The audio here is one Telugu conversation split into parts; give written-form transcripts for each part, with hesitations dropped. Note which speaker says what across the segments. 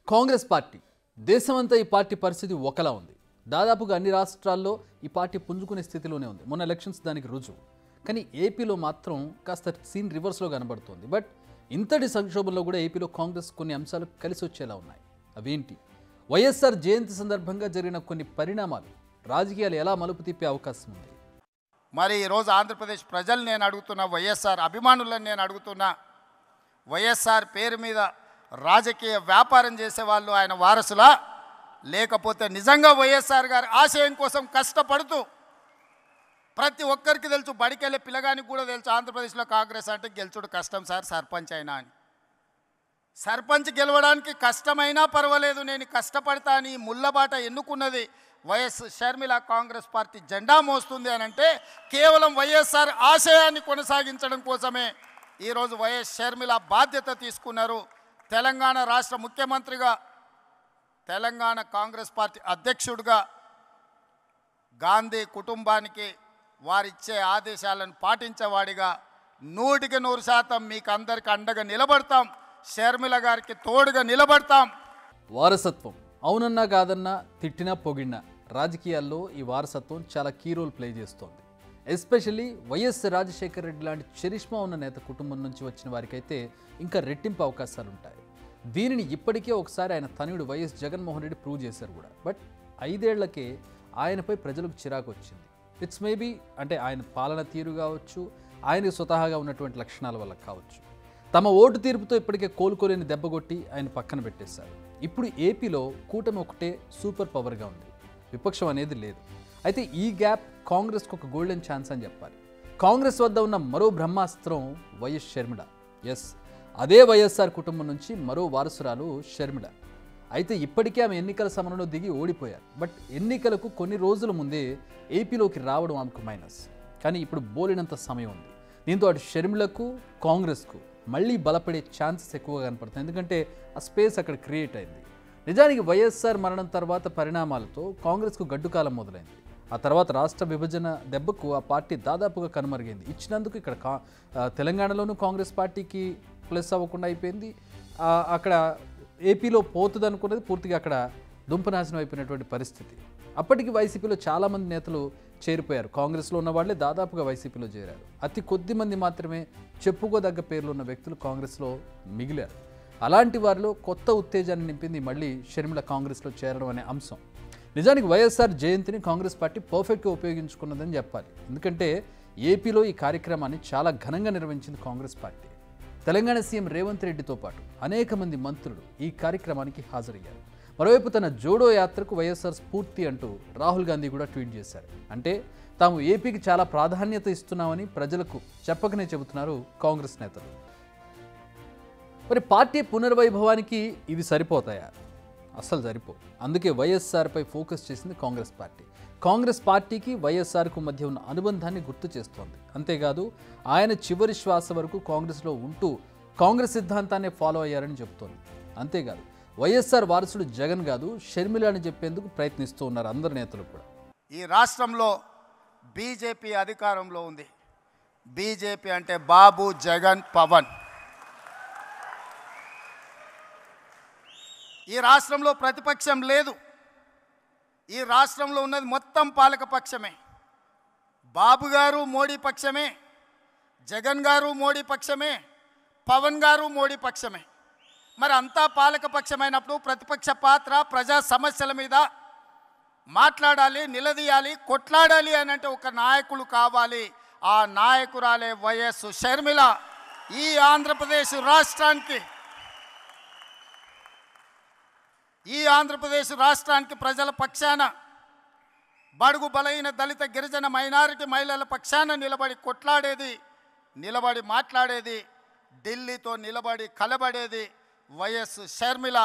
Speaker 1: కాంగ్రెస్ పార్టీ దేశమంతా ఈ పార్టీ పరిస్థితి ఒకలా ఉంది. దాదాపుగా అన్ని రాష్ట్రాల్లో ఈ పార్టీ పుంజుకునే స్థితిలోనే ఉంది. మొన్న ఎలక్షన్స్ దానికి రుజువు. కానీ ఏపీలో మాత్రం కాస్త సీన్ రివర్స్లో కనబడుతోంది. బట్ ఇంతటి సంక్షోభంలో కూడా ఏపీలో కాంగ్రెస్ కొన్ని అంశాలు కలిసి వచ్చేలా ఉన్నాయి. అవేంటి? వైఎస్ఆర్ జయంతి సందర్భంగా జరిగిన కొన్ని పరిణామాలు రాజకీయాలు ఎలా మలుపు తిప్పే అవకాశం ఉంది?
Speaker 2: మరి ఈరోజు ఆంధ్రప్రదేశ్ ప్రజలు నేను అడుగుతున్నా, వైఎస్ఆర్ అభిమానులను నేను అడుగుతున్నా, వైఎస్ఆర్ పేరు మీద రాజకీయ వ్యాపారం చేసేవాళ్ళు ఆయన వారసులా, లేకపోతే నిజంగా వైఎస్ఆర్ గారి ఆశయం కోసం కష్టపడుతూ ప్రతి ఒక్కరికి తెలుసు, బడికెళ్ళే పిల్లగానికి కూడా తెలుసు ఆంధ్రప్రదేశ్లో కాంగ్రెస్ అంటే గెలుచుడు కష్టం సార్, సర్పంచ్ అయినా అని. సర్పంచ్ గెలవడానికి కష్టమైనా పర్వాలేదు, నేను కష్టపడతా అని ముళ్ళబాట ఎన్నుకున్నది వైఎస్ షర్మిల. కాంగ్రెస్ పార్టీ జెండా మోస్తుంది అని అంటే కేవలం వైఎస్ఆర్ ఆశయాన్ని కొనసాగించడం కోసమే ఈరోజు వైఎస్ షర్మిల బాధ్యత తీసుకున్నారు. తెలంగాణ రాష్ట్ర ముఖ్యమంత్రిగా, తెలంగాణ కాంగ్రెస్ పార్టీ అధ్యక్షుడిగా గాంధీ కుటుంబానికి వారిచ్చే ఆదేశాలను పాటించేవాడిగా 100% మీకు అందరికి అండగా నిలబడతాం, షర్మిల గారికి తోడుగా నిలబడతాం.
Speaker 1: వారసత్వం అవునన్నా కాదన్నా, తిట్టినా పొగిడినా రాజకీయాల్లో ఈ వారసత్వం చాలా కీ రోల్ ప్లే చేస్తోంది. ఎస్పెషల్లీ వైఎస్ రాజశేఖర రెడ్డి లాంటి చరిష్మా ఉన్న నేత కుటుంబం నుంచి వచ్చిన వారికైతే ఇంకా రెట్టింపు అవకాశాలు ఉంటాయి. దీనిని ఇప్పటికే ఒకసారి ఆయన తనయుడు వైఎస్ జగన్మోహన్ రెడ్డి ప్రూవ్ చేశారు కూడా. బట్ 5 ఏళ్లకే ఆయనపై ప్రజలకు చిరాకు వచ్చింది. ఇట్స్ మేబీ అంటే ఆయన పాలన తీరు కావచ్చు, ఆయనకు స్వతహాగా ఉన్నటువంటి లక్షణాల వల్ల కావచ్చు. తమ ఓటు తీర్పుతో ఇప్పటికే కోలుకోలేని దెబ్బగొట్టి ఆయన పక్కన పెట్టేశారు. ఇప్పుడు ఏపీలో కూటమి ఒకటే సూపర్ పవర్గా ఉంది, విపక్షం అనేది లేదు. అయితే ఈ గ్యాప్ కాంగ్రెస్కు ఒక గోల్డెన్ ఛాన్స్ అని చెప్పాలి. కాంగ్రెస్ వద్ద ఉన్న మరో బ్రహ్మాస్త్రం వైఎస్ షర్మిల. ఎస్, అదే వైఎస్ఆర్ కుటుంబం నుంచి మరో వారసురాలు షర్మిల. అయితే ఇప్పటికే ఆమె ఎన్నికల సమరంలో దిగి ఓడిపోయారు. బట్ ఎన్నికలకు కొన్ని రోజుల ముందే ఏపీలోకి రావడం ఆమెకు మైనస్. కానీ ఇప్పుడు బోలినంత సమయం ఉంది. దీంతో అటు షర్మిలకు కాంగ్రెస్కు మళ్ళీ బలపడే ఛాన్సెస్ ఎక్కువగా కనపడుతుంది. ఎందుకంటే ఆ స్పేస్ అక్కడ క్రియేట్ అయింది. నిజానికి వైఎస్ఆర్ మరణం తర్వాత పరిణామాలతో కాంగ్రెస్కు గడ్డుకాలం మొదలైంది. ఆ తర్వాత రాష్ట్ర విభజన దెబ్బకు ఆ పార్టీ దాదాపుగా కనుమరుగైంది. ఇచ్చినందుకు ఇక్కడ తెలంగాణలోనూ కాంగ్రెస్ పార్టీకి ప్లస్ అవ్వకుండా అయిపోయింది. అక్కడ ఏపీలో పోతుంది అనుకున్నది పూర్తిగా అక్కడ దుంపనాశనం అయిపోయినటువంటి పరిస్థితి. అప్పటికి వైసీపీలో చాలామంది నేతలు చేరిపోయారు. కాంగ్రెస్లో ఉన్న వాళ్ళే దాదాపుగా వైసీపీలో చేరారు. అతి కొద్ది మంది మాత్రమే చెప్పుకోదగ్గ పేర్లు ఉన్న వ్యక్తులు కాంగ్రెస్లో మిగిలారు. అలాంటి వారిలో కొత్త ఉత్తేజాన్ని నింపింది మళ్ళీ షర్మిల కాంగ్రెస్లో చేరడం అనే అంశం. నిజానికి వైఎస్ఆర్ జయంతిని కాంగ్రెస్ పార్టీ పర్ఫెక్ట్గా ఉపయోగించుకున్నదని చెప్పాలి. ఎందుకంటే ఏపీలో ఈ కార్యక్రమాన్ని చాలా ఘనంగా నిర్వహించింది కాంగ్రెస్ పార్టీ. తెలంగాణ సీఎం రేవంత్ రెడ్డితో పాటు అనేక మంది మంత్రులు ఈ కార్యక్రమానికి హాజరయ్యారు. మరోవైపు తన జోడో యాత్రకు వైఎస్ఆర్ స్ఫూర్తి అంటూ రాహుల్ గాంధీ కూడా ట్వీట్ చేశారు. అంటే తాము ఏపీకి చాలా ప్రాధాన్యత ఇస్తున్నామని ప్రజలకు చెప్పకనే చెబుతున్నారు కాంగ్రెస్ నేతలు. మరి పార్టీ పునర్వైభవానికి ఇవి సరిపోతాయా? అస్సలు సరిపో. అందుకే వైఎస్ఆర్పై ఫోకస్ చేసింది కాంగ్రెస్ పార్టీ. కాంగ్రెస్ పార్టీకి వైఎస్ఆర్కు మధ్య ఉన్న అనుబంధాన్ని గుర్తు చేస్తోంది. అంతేకాదు ఆయన చివరి శ్వాస వరకు కాంగ్రెస్లో ఉంటూ కాంగ్రెస్ సిద్ధాంతాన్ని ఫాలో అయ్యారని చెబుతోంది. అంతేకాదు వైఎస్ఆర్ వారసుడు జగన్ కాదు షర్మిల అని చెప్పేందుకు ప్రయత్నిస్తూ ఉన్నారు అందరు నేతలు కూడా.
Speaker 2: ఈ రాష్ట్రంలో బీజేపీ అధికారంలో ఉంది. బీజేపీ అంటే బాబు, జగన్, పవన్. ఈ రాష్ట్రంలో ప్రతిపక్షం లేదు. ఈ రాష్ట్రంలో ఉన్నది మొత్తం పాలక పక్షమే. బాబు గారు మోడీ పక్షమే, జగన్ గారు మోడీ పక్షమే, పవన్ గారు మోడీ పక్షమే. మరి అంతా పాలక పక్షమైనప్పుడు ప్రతిపక్ష పాత్ర ప్రజా సమస్యల మీద మాట్లాడాలి, నిలదీయాలి, కొట్లాడాలి అని అంటే ఒక నాయకులు కావాలి. ఆ నాయకురాలే వైఎస్ షర్మిల. ఈ ఆంధ్రప్రదేశ్ రాష్ట్రానికి ప్రజల పక్షాన, బడుగు బలైన దళిత గిరిజన మైనారిటీ మహిళల పక్షాన నిలబడి కొట్లాడేది, నిలబడి మాట్లాడేది, ఢిల్లీతో నిలబడి కలబడేది వైఎస్ షర్మిల.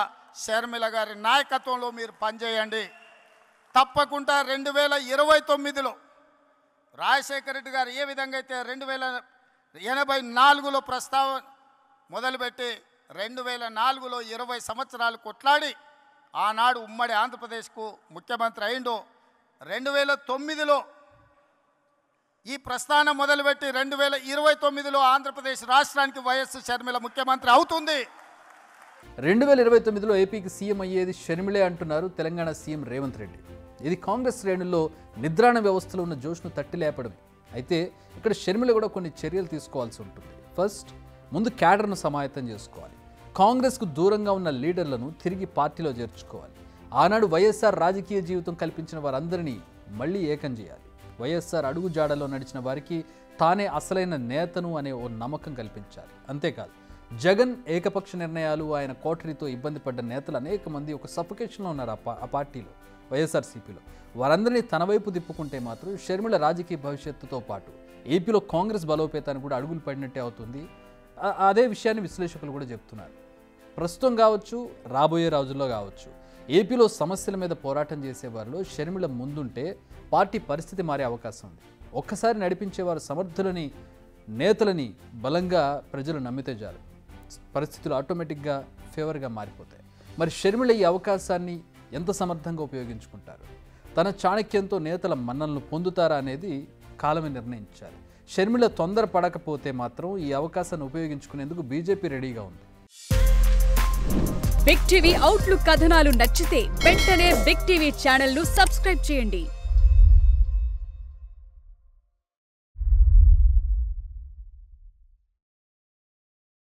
Speaker 2: షర్మిల గారి నాయకత్వంలో మీరు పనిచేయండి. తప్పకుండా 2029లో రాజశేఖర రెడ్డి గారు ఏ విధంగా అయితే 1984లో ప్రస్తావన మొదలుపెట్టి 2004లో 20 సంవత్సరాలు కొట్లాడి ఆనాడు ఉమ్మడి ఆంధ్రప్రదేశ్కు ముఖ్యమంత్రి అయిండు. 2009లో ఈ ప్రస్థానం మొదలుపెట్టి 2029లో ఆంధ్రప్రదేశ్ రాష్ట్రానికి వైఎస్ షర్మిల ముఖ్యమంత్రి అవుతుంది.
Speaker 1: 2029లో ఏపీకి సీఎం అయ్యేది షర్మిలే అంటున్నారు తెలంగాణ సీఎం రేవంత్ రెడ్డి. ఇది కాంగ్రెస్ శ్రేణుల్లో నిద్రాణ వ్యవస్థలో ఉన్న జోష్ను తట్టి లేపడమే. అయితే ఇక్కడ షర్మిల కూడా కొన్ని చర్యలు తీసుకోవాల్సి ఉంటుంది. ఫస్ట్, ముందు క్యాడర్ను సమాయత్తం చేసుకోవాలి. కాంగ్రెస్కు దూరంగా ఉన్న లీడర్లను తిరిగి పార్టీలో చేర్చుకోవాలి. ఆనాడు వైఎస్ఆర్ రాజకీయ జీవితం కల్పించిన వారందరినీ మళ్ళీ ఏకం చేయాలి. వైఎస్ఆర్ అడుగు జాడలో నడిచిన వారికి తానే అసలైన నేతను అనే ఓ నమ్మకం కల్పించాలి. అంతేకాదు, జగన్ ఏకపక్ష నిర్ణయాలు, ఆయన కోటరీతో ఇబ్బంది పడ్డ నేతలు అనేక మంది ఒక సఫికేషన్లో ఉన్నారు ఆ పార్టీలో, వైఎస్ఆర్సీపీలో. వారందరినీ తన వైపు తిప్పుకుంటే మాత్రం షర్మిల రాజకీయ భవిష్యత్తుతో పాటు ఏపీలో కాంగ్రెస్ బలోపేతానికి కూడా అడుగులు పడినట్టే అవుతుంది. అదే విషయాన్ని విశ్లేషకులు కూడా చెప్తున్నారు. ప్రస్తుతం కావచ్చు, రాబోయే రోజుల్లో కావచ్చు, ఏపీలో సమస్యల మీద పోరాటం చేసేవారిలో షర్మిల ముందుంటే పార్టీ పరిస్థితి మారే అవకాశం ఉంది. ఒక్కసారి నడిపించేవారు సమర్థులని, నేతలని బలంగా ప్రజలు నమ్మితే చాలు, పరిస్థితులు ఆటోమేటిక్గా ఫేవర్గా మారిపోతాయి. మరి షర్మిల ఈ అవకాశాన్ని ఎంత సమర్థంగా ఉపయోగించుకుంటారు, తన చాణక్యంతో నేతల మన్ననలు పొందుతారా అనేది కాలమే నిర్ణయించాలి. షర్మిల తొందర పడకపోతే మాత్రం ఈ అవకాశాన్ని ఉపయోగించుకునేందుకు బీజేపీ రెడీగా ఉంది.
Speaker 3: బిగ్ టీవీ అవుట్లుక్ కథనాలు నచ్చితే వెంటనే బిగ్ టీవీ ఛానల్ ను సబ్స్క్రైబ్ చేయండి.